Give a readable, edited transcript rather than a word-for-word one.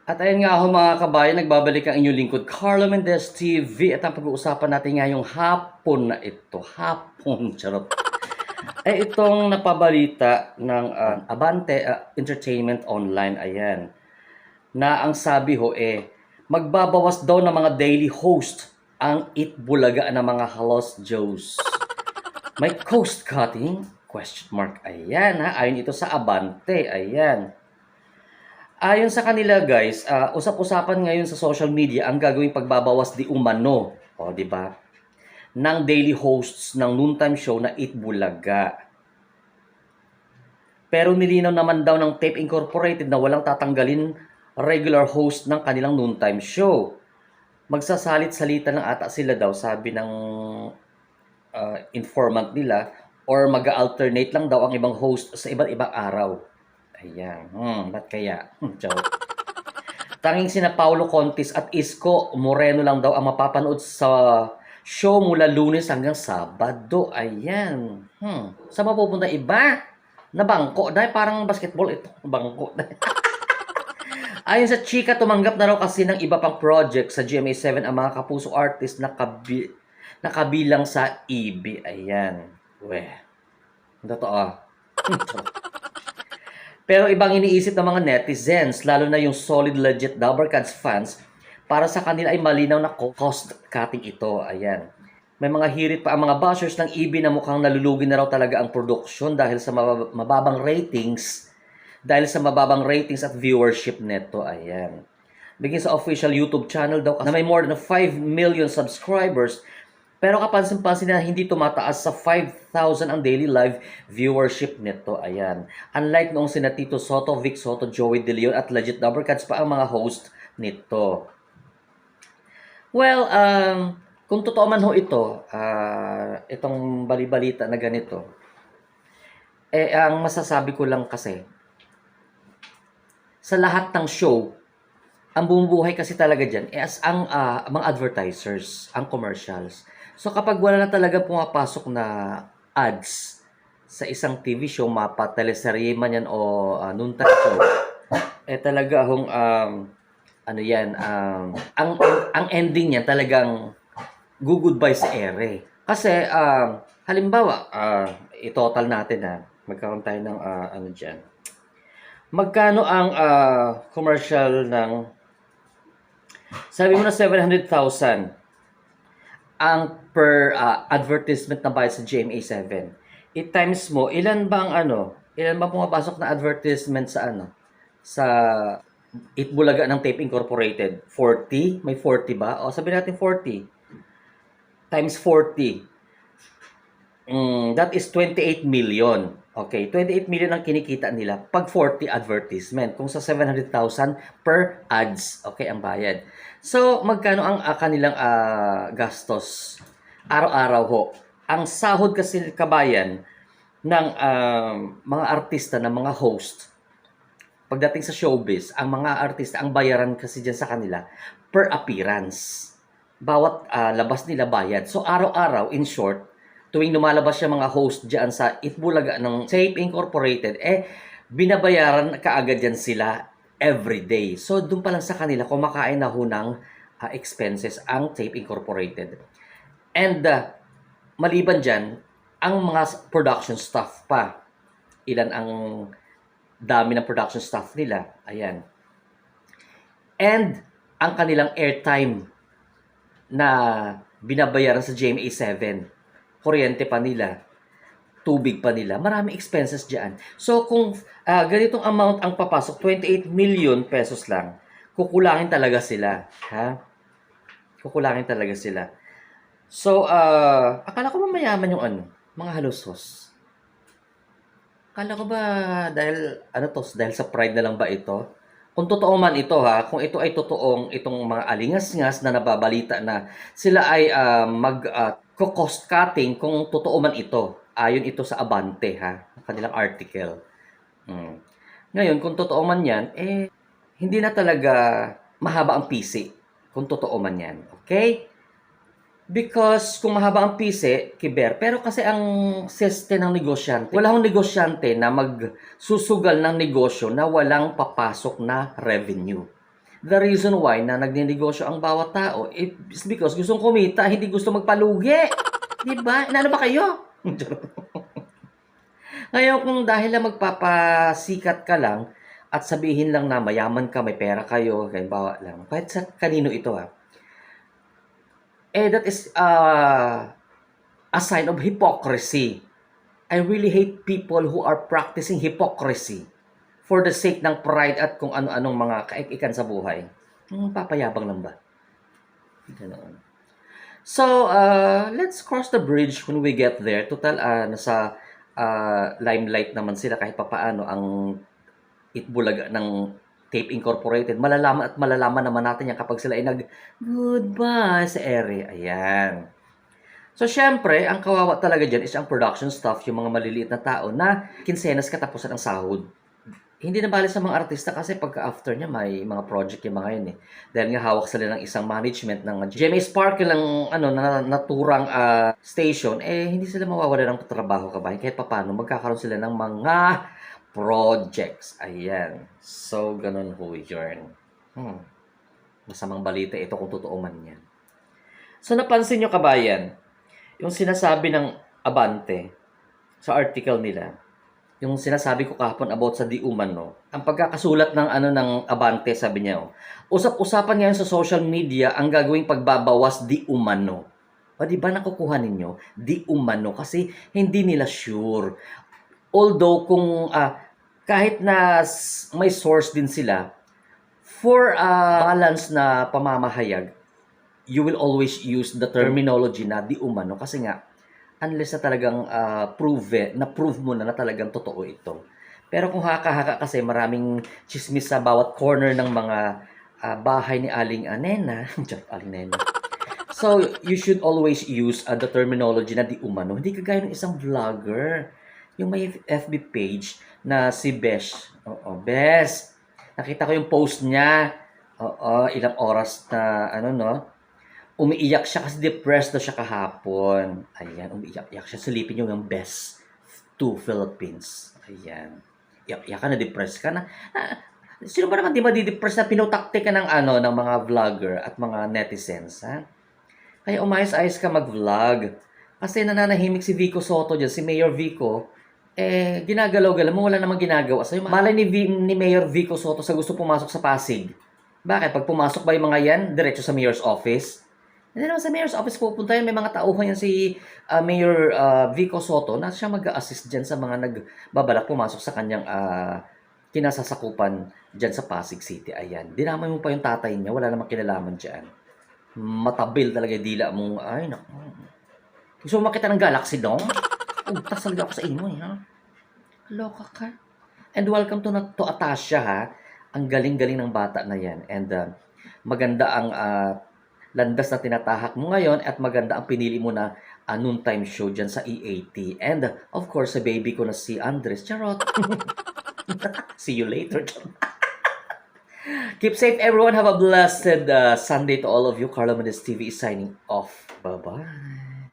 At ayun nga ho mga kabayan, nagbabalik ang inyong lingkod, Carlo Mendez TV. At ang pag-uusapan natin ngayong hapon na ito. Hapon, charot. Itong napabalita ng Abante Entertainment Online, ayan. Na ang sabi ho magbabawas daw ng mga daily host ang Itbulaga ng mga Halos Joes. May cost cutting? Question mark. Ayan ha, ayon ito sa Abante, ayan. Ayon sa kanila guys, usap-usapan ngayon sa social media ang gagawing pagbabawas di umano, o di ba? Ng daily hosts ng noontime show na Itbulaga. Pero nilinaw naman daw ng Tape Incorporated na walang tatanggalin regular host ng kanilang noontime show. Magsasalit-salita lang ata sila daw, sabi ng informant nila, or mag-alternate lang daw ang ibang host sa iba't ibang araw. Ayan. Ba't kaya? Joke. Tanging sina Paulo Contis at Isko Moreno lang daw ang mapapanood sa show mula Lunes hanggang Sabado. Ayan. Saan mapupunta iba? Nabangko. Dahil parang basketball ito. Bangko. Ayon sa Chika, tumanggap na raw kasi ng iba pang project sa GMA7 ang mga kapuso artist na kabilang sa EB. Ayan. Weh. Totoo. Pero ibang iniisip ng mga netizens, lalo na yung solid legit Dabarkads fans, para sa kanila ay malinaw na cost cutting ito. Ayan. May mga hirit pa ang mga bashers ng EB na mukhang nalulugi na raw talaga ang production dahil sa mababang ratings at viewership neto. Ayan. Bigyan sa official YouTube channel daw na may more than 5 million subscribers, pero kapansin-pansin na hindi tumataas sa 5,000 ang daily live viewership nito. Ayan. Unlike noong sina Tito Soto, Vic Soto, Joey De Leon at Legit Dabarkads pa ang mga host nito. Well, kung totoo man ho ito, itong balibalita na ganito, ang masasabi ko lang kasi, sa lahat ng show, ang bumubuhay kasi talaga dyan as ang mga advertisers, ang commercials. So kapag wala na talaga pumapasok na ads sa isang TV show, mapa, teleserye man yan o noontime show, talaga hong ang ending niyan talagang goodbye sa ere. Kasi halimbawa, i-total natin magkaroon tayo ng dyan. Magkano ang commercial ng, sabi mo na 700,000 ang per advertisement na bayad sa GMA7. I-times mo, ilan bang pumapasok na advertisement sa sa Itbulaga ng Tape Incorporated? 40? May 40 ba? O sabi natin 40 times 40. That is 28 million. Okay, 28 million ang kinikita nila pag 40 advertisement. Kung sa 700,000 per ads, okay, ang bayad. So, magkano ang kanilang gastos? Araw-araw ho. Ang sahod kasi kabayan ng mga artista, ng mga host, pagdating sa showbiz, ang mga artista, ang bayaran kasi dyan sa kanila, per appearance. Bawat labas nila bayad. So, araw-araw, in short, tuwing lumalabas yung mga host dyan sa Itbulaga ng Tape Incorporated, binabayaran kaagad yan sila every day. So, doon pa lang sa kanila, kumakain na ho ng expenses ang Tape Incorporated. And, maliban dyan, ang mga production staff pa. Ilan ang dami ng production staff nila. Ayan. And, ang kanilang airtime na binabayaran sa GMA7. Kuryente pa nila, tubig pa nila, maraming expenses dyan. So kung ganitong amount ang papasok, 28 million pesos lang, kukulangin talaga sila. Kukulangin talaga sila. So, akala ko ba mayaman yung mga halusos? Akala ko ba dahil sa pride na lang ba ito? Kung totoo man ito kung ito ay totoong itong mga alingas-ngas na nababalita na sila ay cost cutting, kung totoo man ito, ayon ito sa Abante kanilang article. Ngayon, kung totoo man yan, hindi na talaga mahaba ang PC, kung totoo man yan. Okay? Because kung mahaba ang PC, kiber. Pero kasi ang system ng negosyante, wala akong negosyante na magsusugal ng negosyo na walang papasok na revenue. the reason why na nagnenegosyo ang bawat tao is because gustong kumita, hindi gusto magpalugi. Di ba? Inaano ba kayo? Ngayon, kung dahil lang magpapasikat ka lang at sabihin lang na mayaman ka, may pera kayo, halimbawa lang, kahit sa kanino ito that is a sign of hypocrisy. I really hate people who are practicing hypocrisy for the sake ng pride at kung ano-anong mga kaikikan sa buhay. Papayabang lang ba? Ganoon. So, let's cross the bridge when we get there. Total, nasa limelight naman sila kahit papaano ang itbulaga ng Tape Incorporated. Malalaman naman natin yan kapag sila ay nag-goodbye sa ere. Ayan. So, syempre, ang kawawa talaga dyan is ang production staff, yung mga maliliit na tao na kinsenas katapusan ng sahod. Hindi na bali sa mga artista kasi pagka after niya may mga project yung mga yun Dahil nga hawak sila ng isang management ng GMA Sparkle ng naturang station, hindi sila mawawala ng trabaho kabahay. Kahit papaano, magkakaroon sila ng mga projects. Ayan. So, ganun ho yun. Masamang balita ito kung totoo man yan. So, napansin nyo kabayan, yung sinasabi ng Abante sa article nila, yung sinasabi ko kahapon about sa di umano, ang pagkakasulat ng Abante, sabi niya, usap-usapan ngayon sa social media ang gagawing pagbabawas di umano. O di ba nakukuha ninyo? Di umano kasi hindi nila sure. Although kung kahit na may source din sila, for balance na pamamahayag, you will always use the terminology na di umano kasi nga unless na talagang prove mo na talagang totoo ito. Pero kung haka-haka kasi maraming chismis sa bawat corner ng mga bahay ni Aling Nena. Aling Nena. So, you should always use the terminology na di umano. Hindi kagaya ng isang vlogger. Yung may FB page na si Besh. Besh. Nakita ko yung post niya. Ilang oras na umiiyak siya kasi depressed daw siya kahapon. Ayan, umiiyak siya. Silipin niyo yung best to Philippines. Ayan. Iyak ka na, depressed ka na. Sino ba naman di ba di-depress na pinutakte ka ng ng mga vlogger at mga netizens, ha? Kaya umayos-ayos ka mag-vlog. Kasi nananahimik si Vico Soto dyan, si Mayor Vico, ginagalaw-galaw mo, wala namang ginagawa sa'yo. Malay ni Mayor Vico Soto sa gusto pumasok sa Pasig. Bakit? Pag pumasok ba yung mga yan, diretso sa Mayor's office? Hindi naman sa Mayor's office pupunta yan. May mga tauhan yan si Mayor Vico Soto na siya mag-assist dyan sa mga nagbabalak pumasok sa kanyang kinasasakupan dyan sa Pasig City. Ayan. Dinamay mo pa yung tatay niya. Wala namang kinalaman dyan. Matabil talaga yung dila mong, ay naku. Gusto mo makita ng galaxy dong? Tas talaga ako sa inyo ha? Loka ka. And welcome to Atasha ha. Ang galing-galing ng bata na yan. And maganda ang landas na tinatahak mo ngayon at maganda ang pinili mo na noontime show dyan sa EAT. And of course, sa baby ko na si Andres. Charot. See you later. Keep safe everyone. Have a blessed Sunday to all of you. Carlo Mendez TV is signing off. Bye-bye.